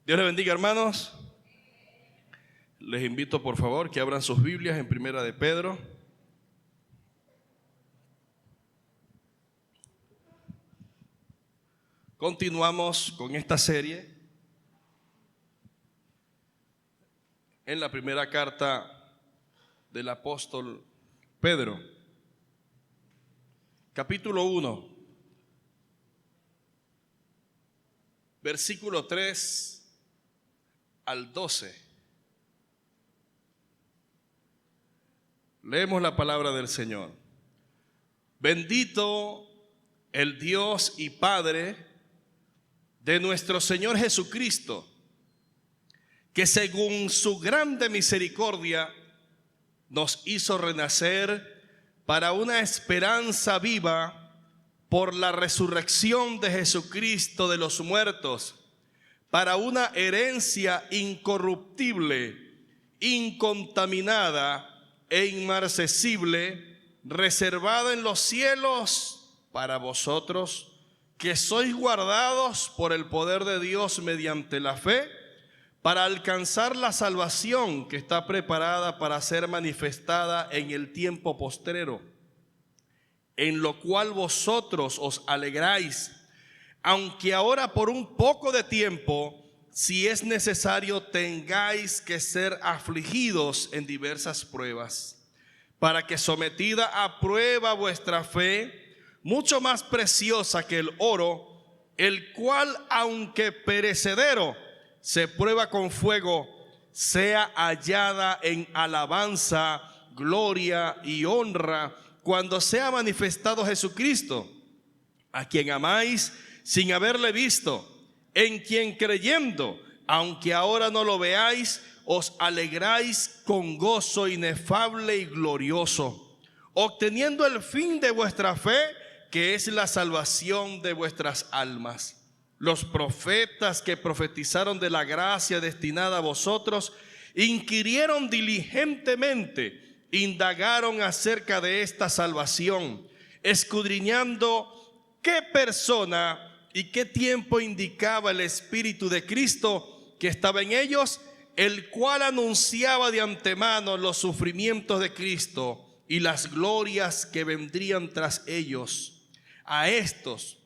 Dios les bendiga, hermanos. Les invito por favor que abran sus Biblias en Primera de Pedro. Continuamos con esta serie en la primera carta del apóstol Pedro, capítulo 1, versículo 3 al 12. Leemos la palabra del Señor. Bendito el Dios y Padre de nuestro Señor Jesucristo, que según su grande misericordia nos hizo renacer para una esperanza viva por la resurrección de Jesucristo de los muertos, para una herencia incorruptible, incontaminada e inmarcesible, reservada en los cielos para vosotros, que sois guardados por el poder de Dios mediante la fe, para alcanzar la salvación que está preparada para ser manifestada en el tiempo postrero, en lo cual vosotros os alegráis, aunque ahora por un poco de tiempo, si es necesario, tengáis que ser afligidos en diversas pruebas, para que sometida a prueba vuestra fe, mucho más preciosa que el oro, el cual aunque perecedero se prueba con fuego, sea hallada en alabanza, gloria y honra cuando sea manifestado Jesucristo, a quien amáis sin haberle visto, en quien creyendo, aunque ahora no lo veáis, os alegráis con gozo inefable y glorioso, obteniendo el fin de vuestra fe, que es la salvación de vuestras almas. Los profetas que profetizaron de la gracia destinada a vosotros, inquirieron diligentemente, indagaron acerca de esta salvación, escudriñando qué persona y qué tiempo indicaba el Espíritu de Cristo que estaba en ellos, el cual anunciaba de antemano los sufrimientos de Cristo y las glorias que vendrían tras ellos. A estos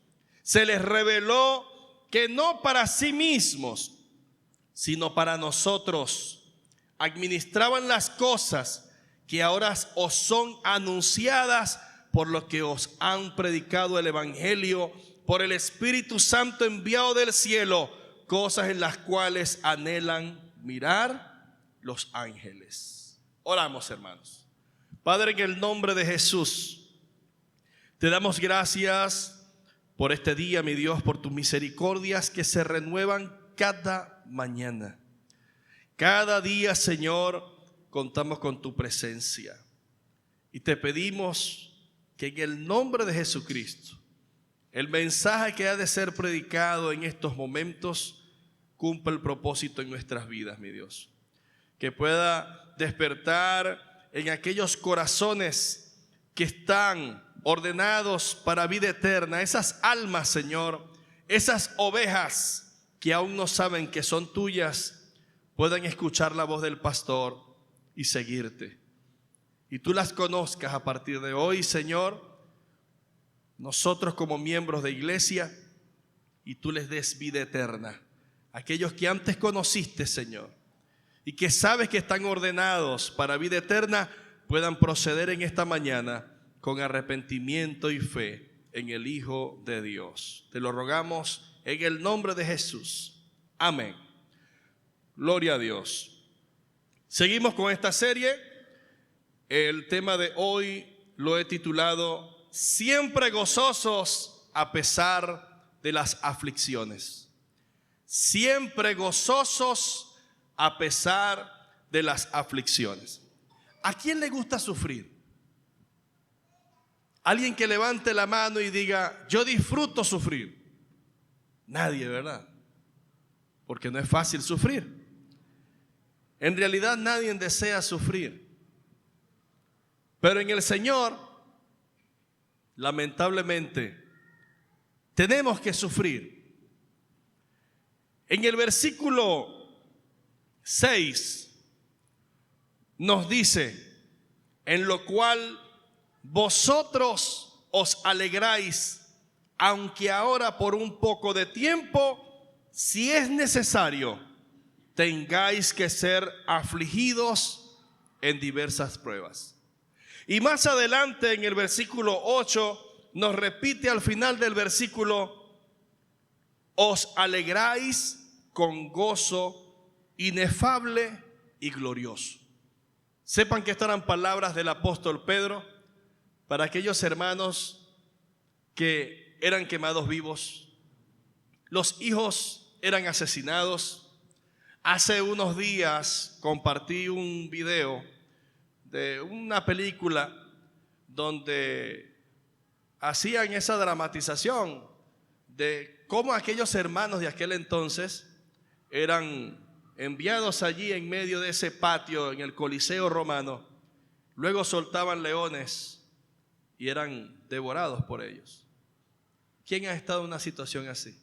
se les reveló que no para sí mismos, sino para nosotros, administraban las cosas que ahora os son anunciadas por los que os han predicado el Evangelio, por el Espíritu Santo enviado del cielo, cosas en las cuales anhelan mirar los ángeles. Oramos, hermanos. Padre, en el nombre de Jesús, te damos gracias por este día, mi Dios, por tus misericordias que se renuevan cada mañana. Cada día, Señor, contamos con tu presencia. Y te pedimos que en el nombre de Jesucristo, el mensaje que ha de ser predicado en estos momentos cumpla el propósito en nuestras vidas, mi Dios. Que pueda despertar en aquellos corazones que están ordenados para vida eterna, esas almas, Señor, esas ovejas que aún no saben que son tuyas, puedan escuchar la voz del pastor y seguirte. Y tú las conozcas a partir de hoy, Señor, nosotros como miembros de iglesia, y tú les des vida eterna. Aquellos que antes conociste, Señor, y que sabes que están ordenados para vida eterna, puedan proceder en esta mañana con arrepentimiento y fe en el Hijo de Dios. Te lo rogamos en el nombre de Jesús. Amén. Gloria a Dios. Seguimos con esta serie. El tema de hoy lo he titulado Siempre gozosos a pesar de las aflicciones. Siempre gozosos a pesar de las aflicciones. ¿A quién le gusta sufrir? Alguien que levante la mano y diga, yo disfruto sufrir. Nadie, ¿verdad? Porque no es fácil sufrir. En realidad nadie desea sufrir. Pero en el Señor, lamentablemente, tenemos que sufrir. En el versículo 6 nos dice: en lo cual vosotros os alegráis, aunque ahora por un poco de tiempo, si es necesario, tengáis que ser afligidos en diversas pruebas. Y más adelante en el versículo 8 nos repite al final del versículo: os alegráis con gozo inefable y glorioso. Sepan que estas eran palabras del apóstol Pedro para aquellos hermanos que eran quemados vivos. Los hijos eran asesinados. Hace unos días compartí un video de una película donde hacían esa dramatización de cómo aquellos hermanos de aquel entonces eran enviados allí en medio de ese patio en el Coliseo romano. Luego soltaban leones y eran devorados por ellos. ¿Quién ha estado en una situación así?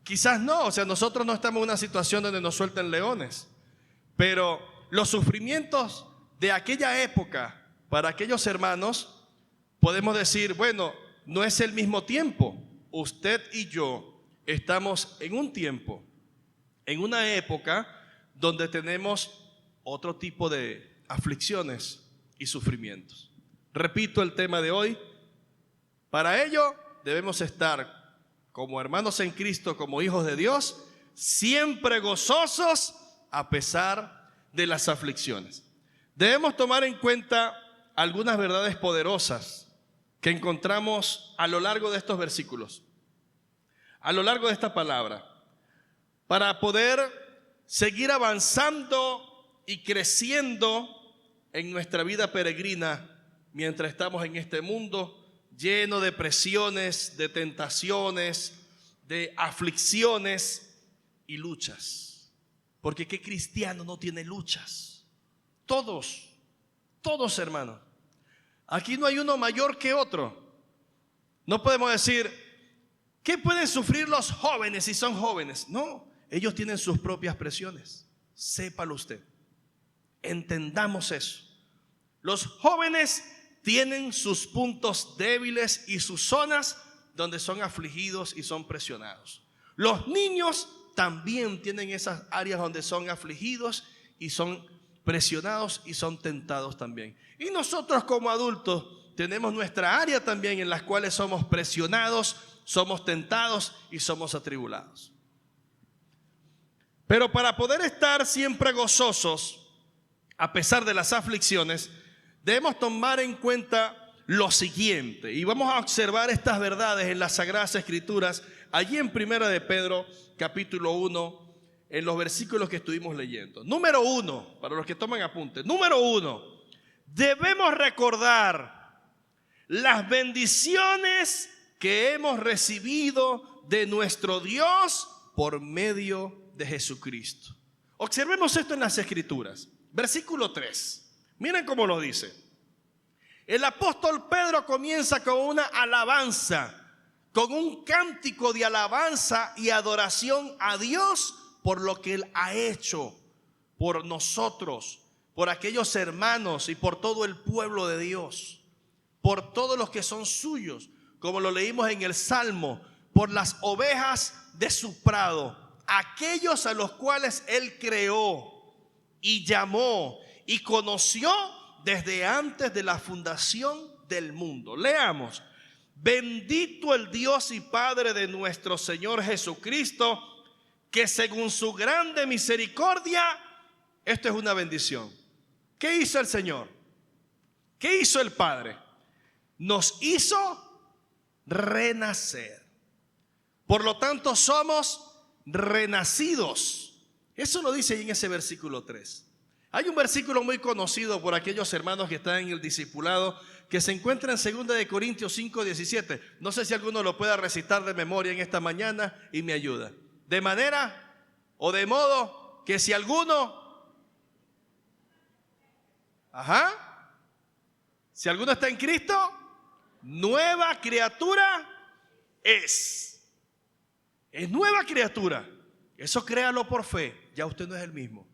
Quizás no, nosotros no estamos en una situación donde nos suelten leones, pero los sufrimientos de aquella época para aquellos hermanos, podemos decir, bueno, no es el mismo tiempo. Usted y yo estamos en un tiempo, en una época donde tenemos otro tipo de aflicciones y sufrimientos. Repito el tema de hoy. Para ello debemos estar como hermanos en Cristo, como hijos de Dios, siempre gozosos a pesar de las aflicciones. Debemos tomar en cuenta algunas verdades poderosas que encontramos a lo largo de estos versículos, a lo largo de esta palabra, para poder seguir avanzando y creciendo en nuestra vida peregrina mientras estamos en este mundo lleno de presiones, de tentaciones, de aflicciones y luchas. Porque ¿qué cristiano no tiene luchas? Todos hermanos. Aquí no hay uno mayor que otro. No podemos decir, ¿qué pueden sufrir los jóvenes si son jóvenes? No, ellos tienen sus propias presiones. Sépalo usted. Entendamos eso. Los jóvenes tienen sus puntos débiles y sus zonas donde son afligidos y son presionados. Los niños también tienen esas áreas donde son afligidos y son presionados y son tentados también. Y nosotros como adultos tenemos nuestra área también en las cuales somos presionados, somos tentados y somos atribulados. Pero para poder estar siempre gozosos a pesar de las aflicciones, debemos tomar en cuenta lo siguiente, y vamos a observar estas verdades en las Sagradas Escrituras, allí en Primera de Pedro, capítulo 1, en los versículos que estuvimos leyendo. Número 1, para los que toman apunte. Número 1, debemos recordar las bendiciones que hemos recibido de nuestro Dios por medio de Jesucristo. Observemos esto en las Escrituras. Versículo 3. Miren cómo lo dice. El apóstol Pedro comienza con una alabanza, con un cántico de alabanza y adoración a Dios por lo que Él ha hecho por nosotros, por aquellos hermanos y por todo el pueblo de Dios, por todos los que son suyos, como lo leímos en el Salmo, por las ovejas de su prado, aquellos a los cuales Él creó y llamó y conoció desde antes de la fundación del mundo. Leamos: bendito el Dios y Padre de nuestro Señor Jesucristo, que según su grande misericordia, esto es una bendición. ¿Qué hizo el Señor? ¿Qué hizo el Padre? Nos hizo renacer. Por lo tanto, somos renacidos. Eso lo dice ahí en ese versículo 3. Hay un versículo muy conocido por aquellos hermanos que están en el discipulado, que se encuentra en 2 de Corintios 5:17. No sé si alguno lo pueda recitar de memoria en esta mañana y me ayuda. De manera o de modo que si alguno, si alguno está en Cristo, nueva criatura es. Es nueva criatura. Eso créalo por fe, ya usted no es el mismo.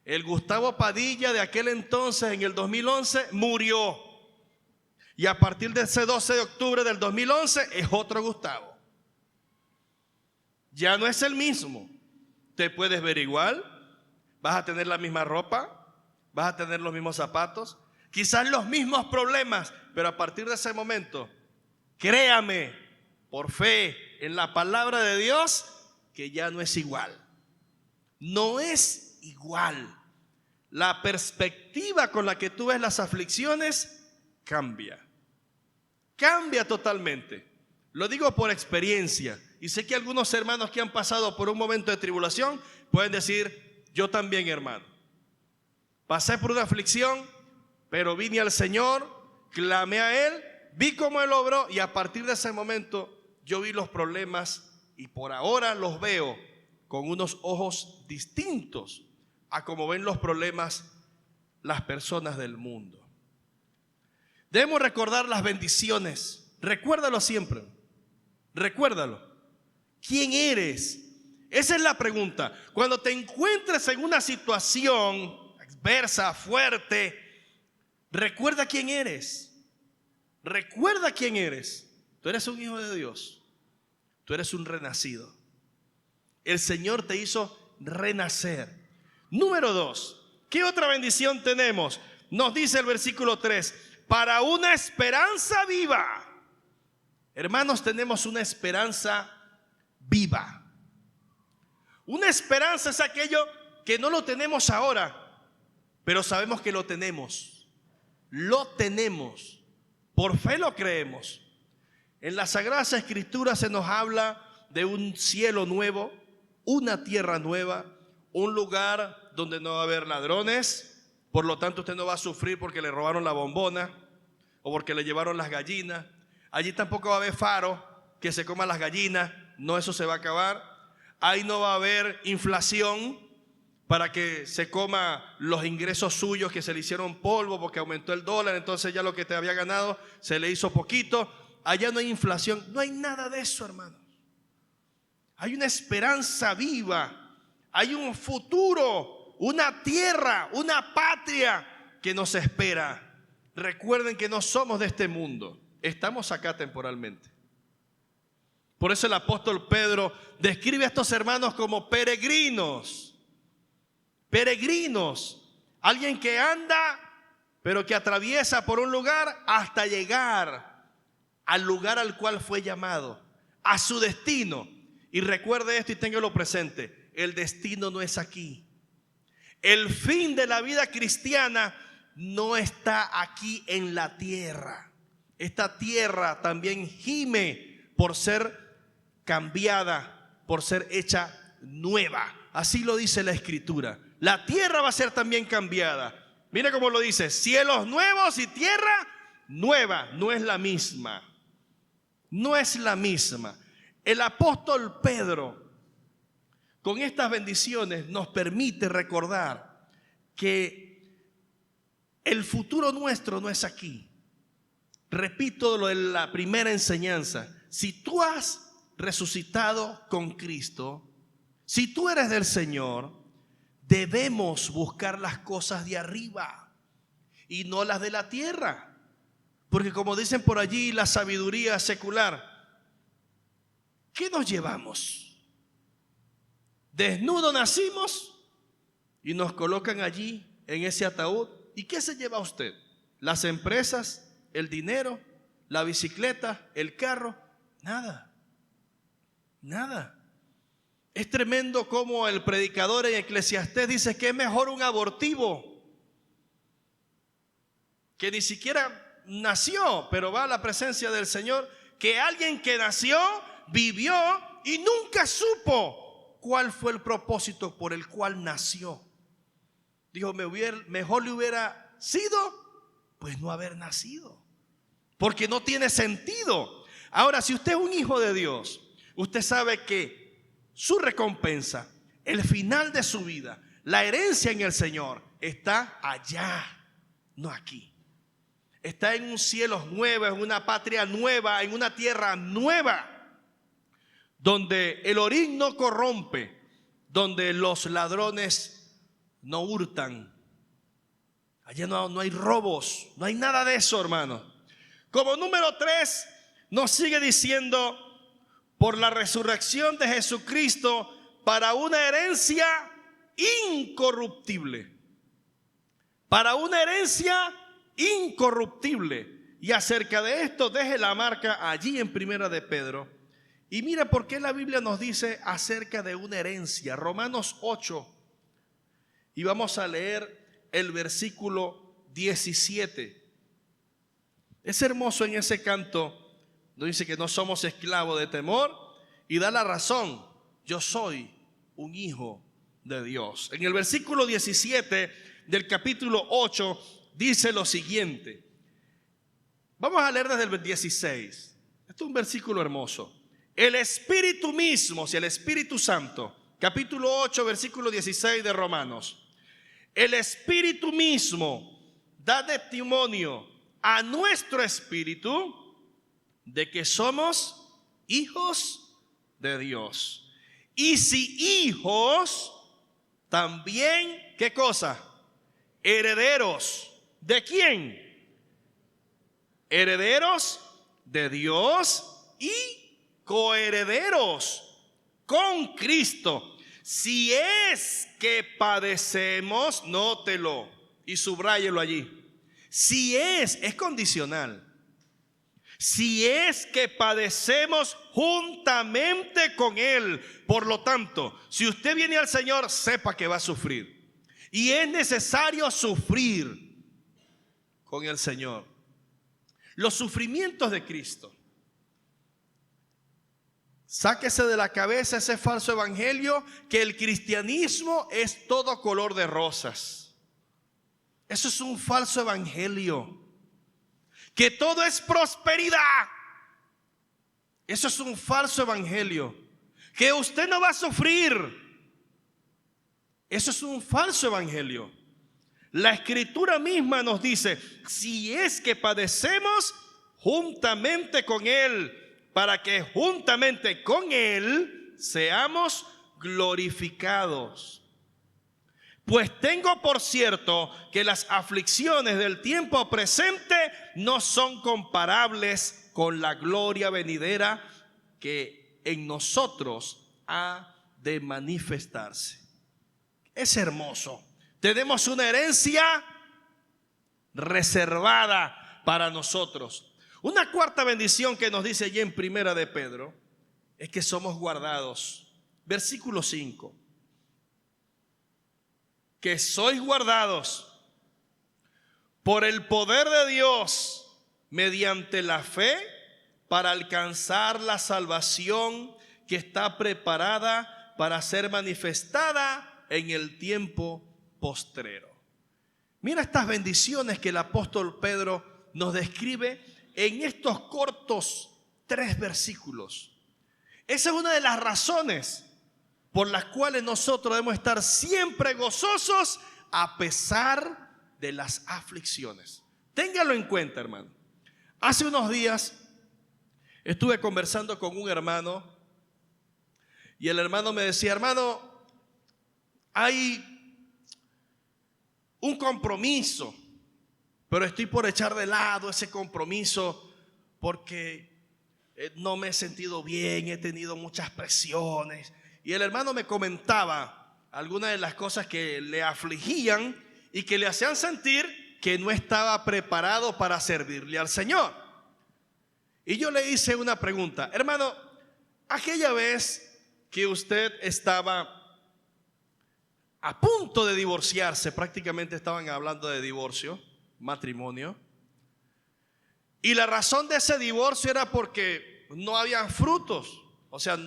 El Gustavo Padilla de aquel entonces, en el 2011, murió. Y a partir de ese 12 de octubre del 2011 es otro Gustavo. Ya no es el mismo. Te puedes ver igual, vas a tener la misma ropa, vas a tener los mismos zapatos, quizás los mismos problemas, pero a partir de ese momento, créame, por fe, en la palabra de Dios, que ya no es igual. No es igual. La perspectiva con la que tú ves las aflicciones cambia. Cambia totalmente. Lo digo por experiencia. Y sé que algunos hermanos que han pasado por un momento de tribulación pueden decir, yo también, hermano. Pasé por una aflicción, pero vine al Señor, clamé a Él, vi cómo Él obró y a partir de ese momento yo vi los problemas y por ahora los veo con unos ojos distintos a como ven los problemas las personas del mundo. Debemos recordar las bendiciones. Recuérdalo siempre. Recuérdalo. ¿Quién eres? Esa es la pregunta. Cuando te encuentres en una situación adversa, fuerte, recuerda quién eres. Recuerda quién eres. Tú eres un hijo de Dios. Tú eres un renacido. El Señor te hizo renacer. Número 2, ¿qué otra bendición tenemos? Nos dice el versículo 3, para una esperanza viva. Hermanos, tenemos una esperanza viva. Una esperanza es aquello que no lo tenemos ahora, pero sabemos que lo tenemos. Lo tenemos. Por fe lo creemos. En las Sagradas Escrituras se nos habla de un cielo nuevo, una tierra nueva, un lugar donde no va a haber ladrones, por lo tanto usted no va a sufrir porque le robaron la bombona o porque le llevaron las gallinas. Allí tampoco va a haber faro que se coman las gallinas, no, eso se va a acabar. Ahí no va a haber inflación para que se coma los ingresos suyos que se le hicieron polvo porque aumentó el dólar, entonces ya lo que te había ganado se le hizo poquito. Allá no hay inflación, no hay nada de eso, hermanos. Hay una esperanza viva. Hay un futuro, una tierra, una patria que nos espera. Recuerden que no somos de este mundo, estamos acá temporalmente. Por eso el apóstol Pedro describe a estos hermanos como peregrinos. Peregrinos, alguien que anda, pero que atraviesa por un lugar hasta llegar al lugar al cual fue llamado, a su destino. Y recuerde esto y téngalo presente. El destino no es aquí. El fin de la vida cristiana no está aquí en la tierra. Esta tierra también gime por ser cambiada, por ser hecha nueva. Así lo dice la Escritura. La tierra va a ser también cambiada. Mire cómo lo dice: cielos nuevos y tierra nueva. No es la misma. No es la misma. El apóstol Pedro, con estas bendiciones, nos permite recordar que el futuro nuestro no es aquí. Repito lo de la primera enseñanza. Si tú has resucitado con Cristo, si tú eres del Señor, debemos buscar las cosas de arriba y no las de la tierra. Porque como dicen por allí la sabiduría secular, ¿qué nos llevamos? Desnudo nacimos y nos colocan allí en ese ataúd. ¿Y qué se lleva usted? ¿Las empresas? ¿El dinero? ¿La bicicleta? ¿El carro? Nada. Nada. Es tremendo como el predicador en Eclesiastés dice que es mejor un abortivo que ni siquiera nació, pero va a la presencia del Señor, que alguien que nació, vivió y nunca supo cuál fue el propósito por el cual nació. Dijo, mejor le hubiera sido pues no haber nacido, porque no tiene sentido. Ahora, si usted es un hijo de Dios, usted sabe que su recompensa, el final de su vida, la herencia en el Señor está allá, no aquí. Está en un cielo nuevo, en una patria nueva, en una tierra nueva, donde el orín no corrompe, donde los ladrones no hurtan. Allá no hay robos, no hay nada de eso, hermano. Como número 3, nos sigue diciendo, por la resurrección de Jesucristo, para una herencia incorruptible. Para una herencia incorruptible. Y acerca de esto, deje la marca allí en Primera de Pedro. Y mira por qué la Biblia nos dice acerca de una herencia. Romanos 8. Y vamos a leer el versículo 17. Es hermoso en ese canto. Nos dice que no somos esclavos de temor. Y da la razón. Yo soy un hijo de Dios. En el versículo 17 del capítulo 8 dice lo siguiente. Vamos a leer desde el 16. Este es un versículo hermoso. El Espíritu mismo, o sea, el Espíritu Santo, capítulo 8, versículo 16 de Romanos. El Espíritu mismo da testimonio a nuestro espíritu de que somos hijos de Dios. Y si hijos, también, ¿qué cosa? Herederos. ¿De quién? Herederos de Dios y coherederos con Cristo. Si es que padecemos, nótelo y subráyelo allí. Si es condicional. Si es que padecemos juntamente con Él. Por lo tanto, si usted viene al Señor, sepa que va a sufrir. Y es necesario sufrir con el Señor. Los sufrimientos de Cristo. Sáquese de la cabeza ese falso evangelio que el cristianismo es todo color de rosas. Eso es un falso evangelio. Que todo es prosperidad. Eso es un falso evangelio. Que usted no va a sufrir. Eso es un falso evangelio. La Escritura misma nos dice, si es que padecemos juntamente con Él, para que juntamente con Él seamos glorificados. Pues tengo por cierto que las aflicciones del tiempo presente no son comparables con la gloria venidera que en nosotros ha de manifestarse. Es hermoso. Tenemos una herencia reservada para nosotros. Una cuarta bendición que nos dice allí en Primera de Pedro es que somos guardados. Versículo 5. Que sois guardados por el poder de Dios mediante la fe para alcanzar la salvación que está preparada para ser manifestada en el tiempo postrero. Mira estas bendiciones que el apóstol Pedro nos describe en estos cortos 3 versículos. Esa es una de las razones por las cuales nosotros debemos estar siempre gozosos a pesar de las aflicciones. Téngalo en cuenta, hermano. Hace unos días estuve conversando con un hermano y el hermano me decía, hermano, hay un compromiso, pero estoy por echar de lado ese compromiso porque no me he sentido bien, he tenido muchas presiones. Y el hermano me comentaba algunas de las cosas que le afligían y que le hacían sentir que no estaba preparado para servirle al Señor. Y yo le hice una pregunta, hermano, aquella vez que usted estaba a punto de divorciarse, prácticamente estaban hablando de divorcio, matrimonio, y la razón de ese divorcio era porque no habían frutos, o sea,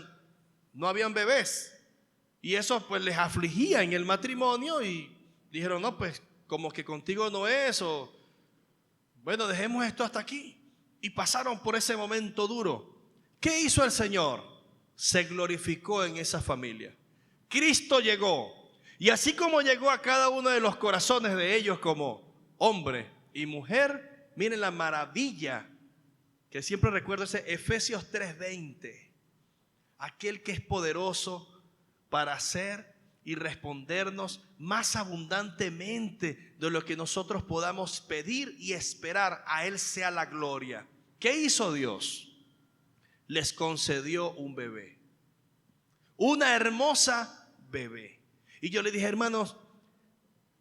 no habían bebés, y eso pues les afligía en el matrimonio y dijeron, no, pues como que contigo no es, o bueno, dejemos esto hasta aquí. Y pasaron por ese momento duro. ¿Qué hizo el Señor? Se glorificó en esa familia. Cristo llegó, y así como llegó a cada uno de los corazones de ellos como hombre y mujer, miren la maravilla que siempre recuerdo, ese Efesios 3:20. aquel que es poderoso para hacer y respondernos más abundantemente de lo que nosotros podamos pedir y esperar. A Él sea la gloria. ¿Qué hizo Dios? Les concedió un bebé, una hermosa bebé. Y yo le dije, hermanos,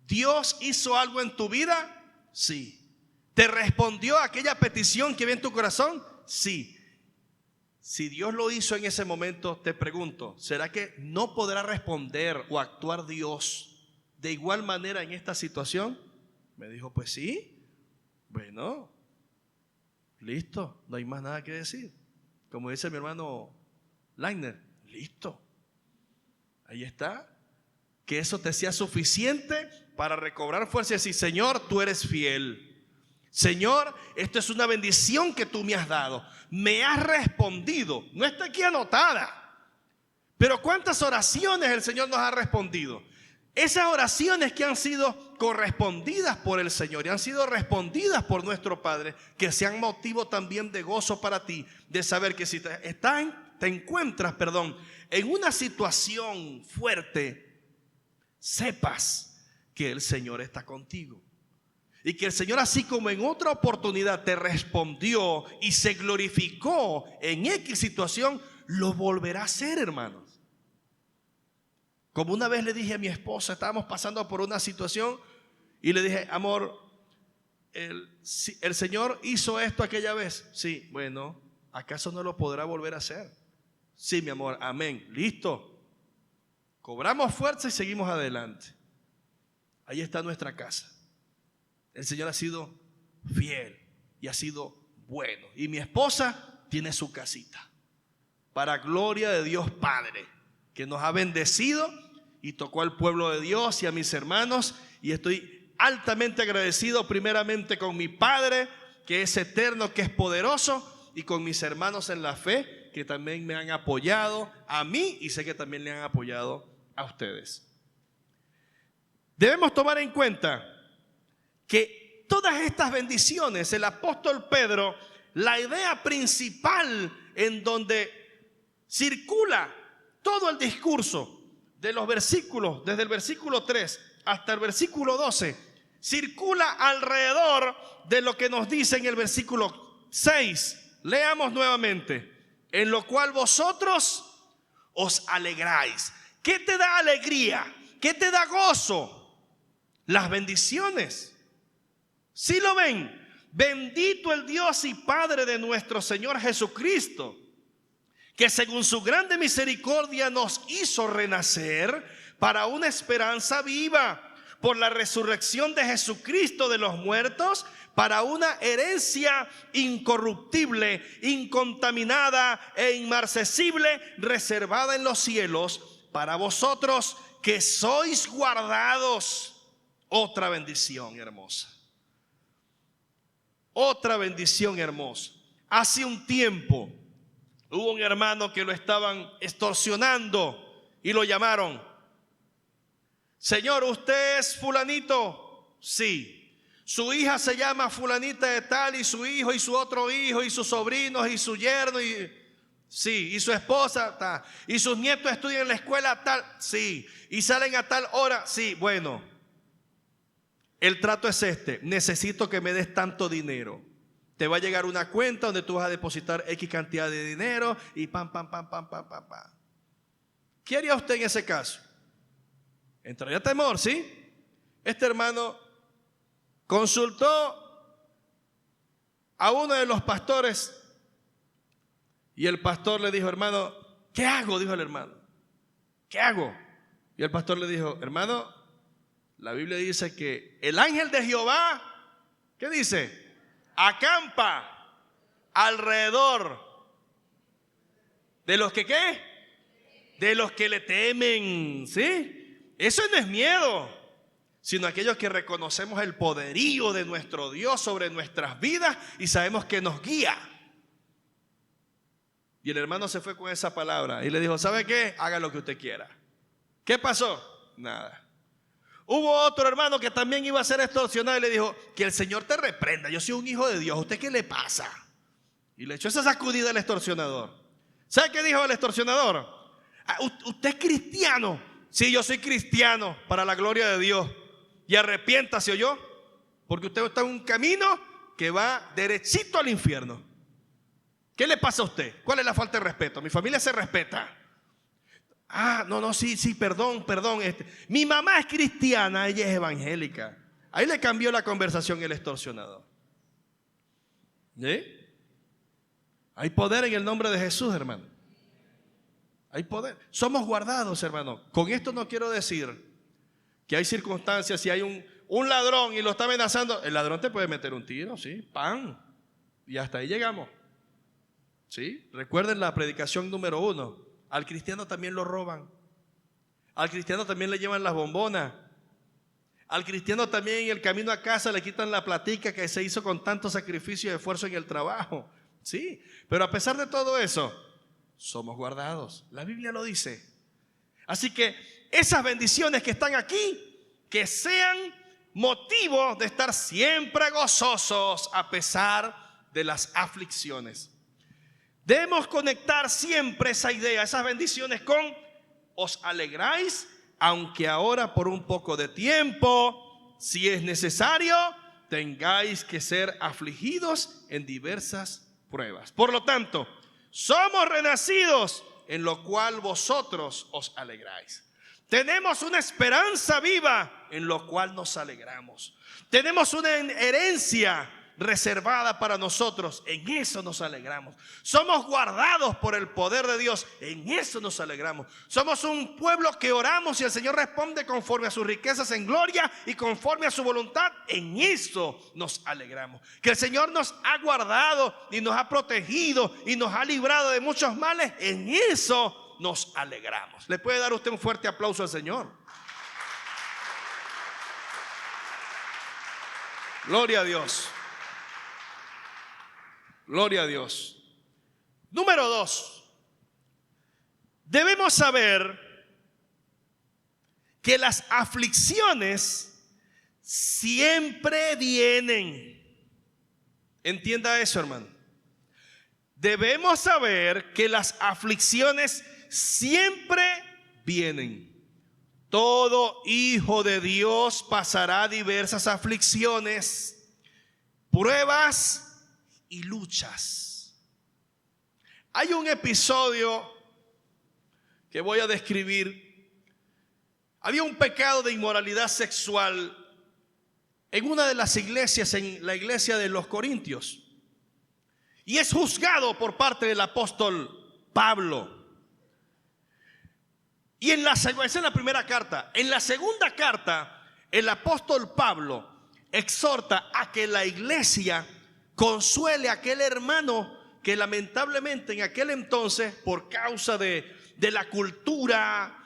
¿Dios hizo algo en tu vida? Sí. ¿Te respondió a aquella petición que había en tu corazón? Sí. Si Dios lo hizo en ese momento, te pregunto, ¿será que no podrá responder o actuar Dios de igual manera en esta situación? Me dijo, pues sí. Bueno, listo, no hay más nada que decir. Como dice mi hermano Lainer, listo. Ahí está. Que eso te sea suficiente para recobrar fuerza y decir, Señor, tú eres fiel. Señor, esto es una bendición que tú me has dado. Me has respondido. No está aquí anotada, pero ¿cuántas oraciones el Señor nos ha respondido? Esas oraciones que han sido correspondidas por el Señor y han sido respondidas por nuestro Padre, que sean motivo también de gozo para ti, de saber que si te encuentras en una situación fuerte, sepas que el Señor está contigo. Y que el Señor, así como en otra oportunidad te respondió y se glorificó en X situación, lo volverá a hacer, hermanos. Como una vez le dije a mi esposa, estábamos pasando por una situación y le dije, amor, el Señor hizo esto aquella vez. Sí, bueno, ¿acaso no lo podrá volver a hacer? Sí, mi amor, amén, listo. Cobramos fuerza y seguimos adelante. Ahí está nuestra casa. El Señor ha sido fiel y ha sido bueno. Y mi esposa tiene su casita. Para gloria de Dios Padre, que nos ha bendecido y tocó al pueblo de Dios y a mis hermanos. Y estoy altamente agradecido primeramente con mi Padre, que es eterno, que es poderoso, y con mis hermanos en la fe, que también me han apoyado a mí y sé que también le han apoyado a ustedes. Debemos tomar en cuenta que todas estas bendiciones, el apóstol Pedro, la idea principal en donde circula todo el discurso de los versículos, desde el versículo 3 hasta el versículo 12, circula alrededor de lo que nos dice en el versículo 6. Leamos nuevamente. En lo cual vosotros os alegráis. ¿Qué te da alegría? ¿Qué te da gozo? Las bendiciones. ¿Sí lo ven? Bendito el Dios y Padre de nuestro Señor Jesucristo, que según su grande misericordia nos hizo renacer para una esperanza viva por la resurrección de Jesucristo de los muertos, para una herencia incorruptible, incontaminada e inmarcesible, reservada en los cielos para vosotros que sois guardados. Otra bendición hermosa. Otra bendición hermosa. Hace un tiempo hubo un hermano que lo estaban extorsionando y lo llamaron. Señor, ¿usted es fulanito? Sí. Su hija se llama fulanita de tal, y su hijo y su otro hijo y sus sobrinos y su yerno sí, y su esposa tal, y sus nietos estudian en la escuela tal, sí, y salen a tal hora, sí. Bueno, el trato es este: necesito que me des tanto dinero. Te va a llegar una cuenta donde tú vas a depositar X cantidad de dinero y pam. ¿Qué haría usted en ese caso? Entraría temor, ¿sí? Este hermano consultó a uno de los pastores y el pastor le dijo, hermano, ¿qué hago? Dijo el hermano, ¿qué hago? Y el pastor le dijo, hermano, la Biblia dice que el ángel de Jehová, ¿qué dice? Acampa alrededor de los que ¿qué? De los que le temen, ¿sí? Eso no es miedo, sino aquellos que reconocemos el poderío de nuestro Dios sobre nuestras vidas y sabemos que nos guía. Y el hermano se fue con esa palabra y le dijo, ¿sabe qué? Haga lo que usted quiera. ¿Qué pasó? Nada. Hubo otro hermano que también iba a ser extorsionado y le dijo, que el Señor te reprenda, yo soy un hijo de Dios, ¿a usted qué le pasa? Y le echó esa sacudida al extorsionador. ¿Sabe qué dijo el extorsionador? ¿Usted es cristiano? Sí, yo soy cristiano para la gloria de Dios. Y arrepiéntase, ¿oyó? Porque usted está en un camino que va derechito al infierno. ¿Qué le pasa a usted? ¿Cuál es la falta de respeto? Mi familia se respeta. No, sí, perdón. Mi mamá es cristiana, ella es evangélica. Ahí le cambió la conversación el extorsionador. ¿Sí? Hay poder en el nombre de Jesús, hermano. Hay poder. Somos guardados, hermano. Con esto no quiero decir que hay circunstancias, si hay un ladrón y lo está amenazando, el ladrón te puede meter un tiro, sí, ¡pam! Y hasta ahí llegamos. ¿Sí? Recuerden la predicación número 1. Al cristiano también lo roban. Al cristiano también le llevan las bombonas. Al cristiano también en el camino a casa le quitan la platica que se hizo con tanto sacrificio y esfuerzo en el trabajo. Sí, pero a pesar de todo eso, somos guardados. La Biblia lo dice. Así que esas bendiciones que están aquí, que sean motivo de estar siempre gozosos a pesar de las aflicciones. Debemos conectar siempre esa idea, esas bendiciones con: os alegráis, aunque ahora por un poco de tiempo, si es necesario, tengáis que ser afligidos en diversas pruebas. Por lo tanto, somos renacidos, en lo cual vosotros os alegráis. Tenemos una esperanza viva, en lo cual nos alegramos. Tenemos una herencia reservada para nosotros, en eso nos alegramos. Somos guardados por el poder de Dios, en eso nos alegramos. Somos un pueblo que oramos y el Señor responde conforme a sus riquezas en gloria y conforme a su voluntad, en eso nos alegramos. Que el Señor nos ha guardado y nos ha protegido y nos ha librado de muchos males, en eso nos alegramos. ¿Le puede dar usted un fuerte aplauso al Señor? Gloria a Dios. Gloria a Dios. Número 2. Debemos saber que las aflicciones siempre vienen. Entienda eso, hermano. Debemos saber que las aflicciones siempre vienen. Todo hijo de Dios pasará diversas aflicciones, pruebas y luchas. Hay un episodio que voy a describir. Había un pecado de inmoralidad sexual en una de las iglesias, en la iglesia de los Corintios, y es juzgado por parte del apóstol Pablo. Y esa es la primera carta. En la segunda carta, el apóstol Pablo exhorta a que la iglesia consuele a aquel hermano que lamentablemente en aquel entonces, por causa de la cultura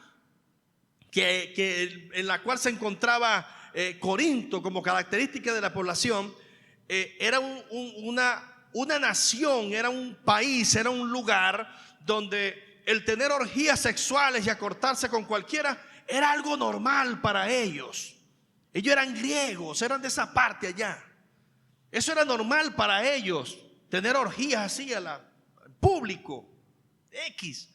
en la cual se encontraba Corinto como característica de la población, era una nación, era un país, era un lugar donde el tener orgías sexuales y acortarse con cualquiera era algo normal para ellos. Ellos eran griegos, eran de esa parte allá. Eso era normal para ellos, tener orgías así al público, X.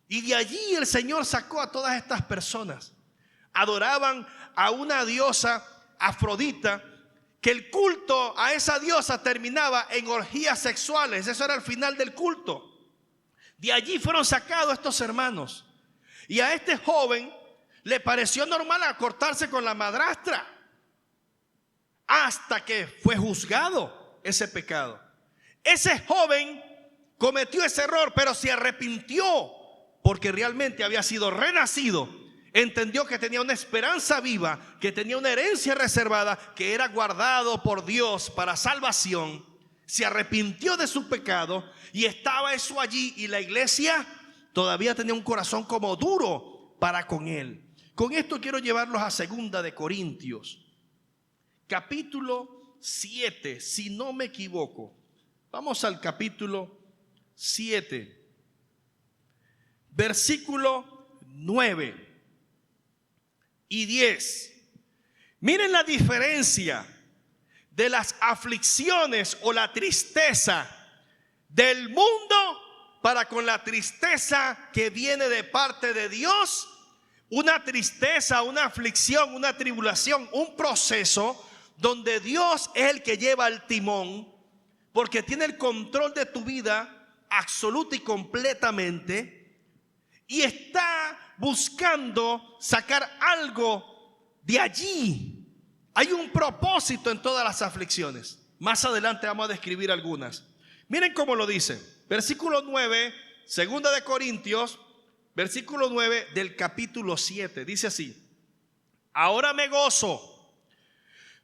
Y de allí el Señor sacó a todas estas personas. Adoraban a una diosa, Afrodita, que el culto a esa diosa terminaba en orgías sexuales. Eso era el final del culto. De allí fueron sacados estos hermanos. Y a este joven le pareció normal acortarse con la madrastra, hasta que fue juzgado ese pecado. Ese joven cometió ese error, pero se arrepintió porque realmente había sido renacido. Entendió que tenía una esperanza viva, que tenía una herencia reservada, que era guardado por Dios para salvación. Se arrepintió de su pecado y estaba eso allí, y la iglesia todavía tenía un corazón como duro para con él. Con esto quiero llevarlos a 2 de Corintios, capítulo 7, si no me equivoco. Vamos al capítulo 7, versículo 9 y 10. Miren la diferencia de las aflicciones o la tristeza del mundo para con la tristeza que viene de parte de Dios. Una tristeza, una aflicción, una tribulación, un proceso donde Dios es el que lleva el timón, porque tiene el control de tu vida absoluta y completamente, y está buscando sacar algo de allí. Hay un propósito en todas las aflicciones. Más adelante vamos a describir algunas. Miren cómo lo dice. Versículo 9, segunda de Corintios, versículo 9 del capítulo 7. Dice así: ahora me gozo,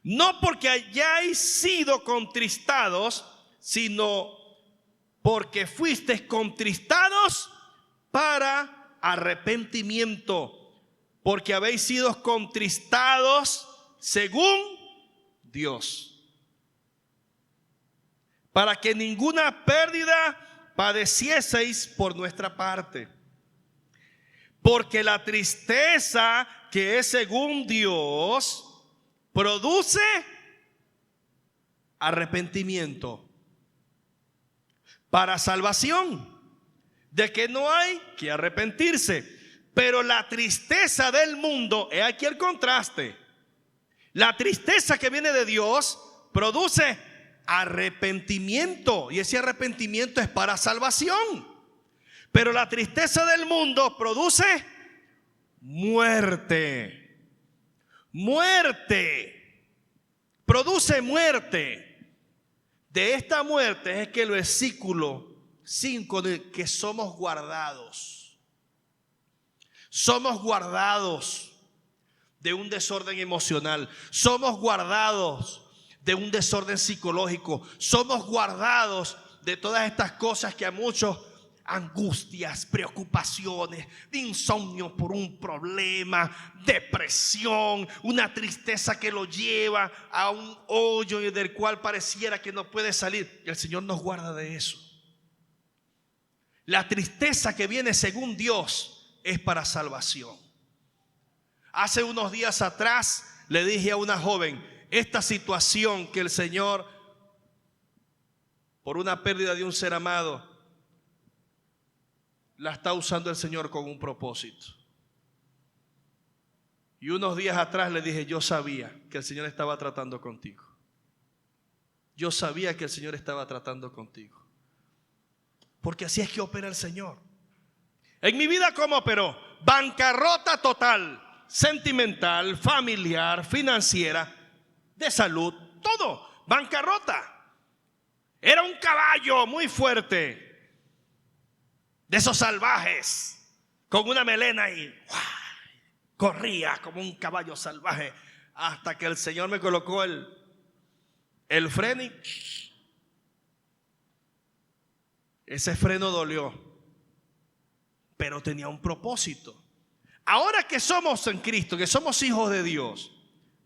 no porque hayáis sido contristados, sino porque fuisteis contristados para arrepentimiento, porque habéis sido contristados según Dios, para que ninguna pérdida padecieseis por nuestra parte. Porque la tristeza que es según Dios produce arrepentimiento para salvación, de que no hay que arrepentirse. Pero la tristeza del mundo, he aquí el contraste. La tristeza que viene de Dios produce arrepentimiento, y ese arrepentimiento es para salvación. Pero la tristeza del mundo produce muerte. Muerte. Produce muerte. De esta muerte es que el versículo 5 de que somos guardados. Somos guardados de un desorden emocional. Somos guardados de un desorden psicológico. Somos guardados de todas estas cosas que a muchos, angustias, preocupaciones, insomnio por un problema, depresión, una tristeza que lo lleva a un hoyo del cual pareciera que no puede salir. El Señor nos guarda de eso. La tristeza que viene según Dios es para salvación. Hace unos días atrás le dije a una joven, esta situación que el Señor, por una pérdida de un ser amado, la está usando el Señor con un propósito. Y unos días atrás le dije, yo sabía que el Señor estaba tratando contigo. Yo sabía que el Señor estaba tratando contigo. Porque así es que opera el Señor. En mi vida, ¿cómo operó? Bancarrota total, sentimental, familiar, financiera, de salud, todo, bancarrota. Era un caballo muy fuerte, de esos salvajes, con una melena y ¡guau! Corría como un caballo salvaje, hasta que el Señor me colocó el freno y ese freno dolió, pero tenía un propósito. Ahora que somos en Cristo, que somos hijos de Dios,